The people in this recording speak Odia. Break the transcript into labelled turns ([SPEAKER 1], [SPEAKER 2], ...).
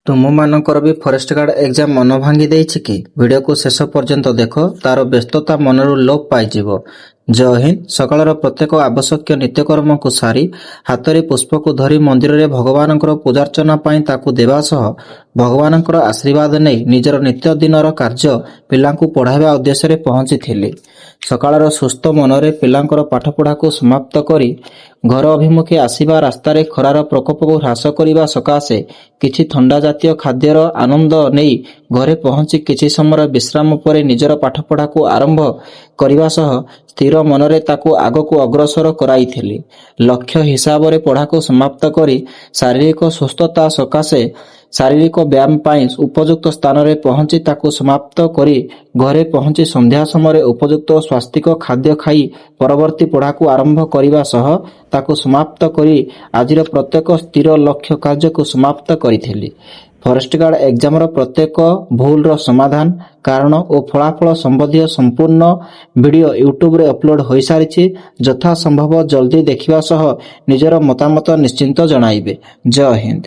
[SPEAKER 1] ତୁମମାନଙ୍କର ବି ଫରେଷ୍ଟ ଗାର୍ଡ ଏକ୍ଜାମ ମନ ଭାଙ୍ଗି ଦେଇଛି କି? ଭିଡିଓକୁ ଶେଷ ପର୍ଯ୍ୟନ୍ତ ଦେଖ, ତାର ବ୍ୟସ୍ତତା ମନରୁ ଲୋପ ପାଇଯିବ। ଜୟ ହିନ୍ଦ। ସକାଳର ପ୍ରତ୍ୟେକ ଆବଶ୍ୟକୀୟ ନିତ୍ୟକର୍ମକୁ ସାରି ହାତରେ ପୁଷ୍ପକୁ ଧରି ମନ୍ଦିରରେ ଭଗବାନଙ୍କର ପୂଜାର୍ଚ୍ଚନା ପାଇଁ ତାକୁ ଦେବା ସହ ଭଗବାନଙ୍କର ଆଶୀର୍ବାଦ ନେଇ ନିଜର ନିତ୍ୟଦିନର କାର୍ଯ୍ୟ ପିଲାଙ୍କୁ ପଢ଼ାଇବା ଉଦ୍ଦେଶ୍ୟରେ ପହଞ୍ଚିଥିଲି। ସକାଳର ସୁସ୍ଥ ମନରେ ପିଲାଙ୍କର ପାଠପଢ଼ାକୁ ସମାପ୍ତ କରି ଘର ଅଭିମୁଖେ ଆସିବା ରାସ୍ତାରେ ଖରାର ପ୍ରକୋପକୁ ହ୍ରାସ କରିବା ସକାଶେ କିଛି ଥଣ୍ଡା ଜାତୀୟ ଖାଦ୍ୟର ଆନନ୍ଦ ନେଇ ଘରେ ପହଞ୍ଚି କିଛି ସମୟର ବିଶ୍ରାମ ପରେ ନିଜର ପାଠପଢ଼ାକୁ ଆରମ୍ଭ କରିବା ସହ ସ୍ଥିର ମନରେ ତାକୁ ଆଗକୁ ଅଗ୍ରସର କରାଇଥିଲି। ଲକ୍ଷ୍ୟ ହିସାବରେ ପଢ଼ାକୁ ସମାପ୍ତ କରି ଶାରୀରିକ ସୁସ୍ଥତା ସକାଶେ ଶାରୀରିକ ବ୍ୟାୟାମ ପାଇଁ ଉପଯୁକ୍ତ ସ୍ଥାନରେ ପହଞ୍ଚି ତାକୁ ସମାପ୍ତ କରି ଘରେ ପହଞ୍ଚି ସନ୍ଧ୍ୟା ସମୟରେ ଉପଯୁକ୍ତ ସ୍ୱାସ୍ଥିକ ଖାଦ୍ୟ ଖାଇ ପରବର୍ତ୍ତୀ ପଢ଼ାକୁ ଆରମ୍ଭ କରିବା ସହ ତାକୁ ସମାପ୍ତ କରି ଆଜିର ପ୍ରତ୍ୟେକ ସ୍ଥିର ଲକ୍ଷ୍ୟ କାର୍ଯ୍ୟକୁ ସମାପ୍ତ କରିଥିଲି। ଫରେଷ୍ଟ ଗାର୍ଡ ଏକ୍ଜାମର ପ୍ରତ୍ୟେକ ଭୁଲର ସମାଧାନ, କାରଣ ଓ ଫଳାଫଳ ସମ୍ବନ୍ଧୀୟ ସମ୍ପୂର୍ଣ୍ଣ ଭିଡିଓ ୟୁଟ୍ୟୁବରେ ଅପଲୋଡ ହୋଇସାରିଛି। ଯଥା ସମ୍ଭବ ଜଲ୍ଦି ଦେଖିବା ସହ ନିଜର ମତାମତ ନିଶ୍ଚିନ୍ତ ଜଣାଇବେ। ଜୟ ହିନ୍ଦ।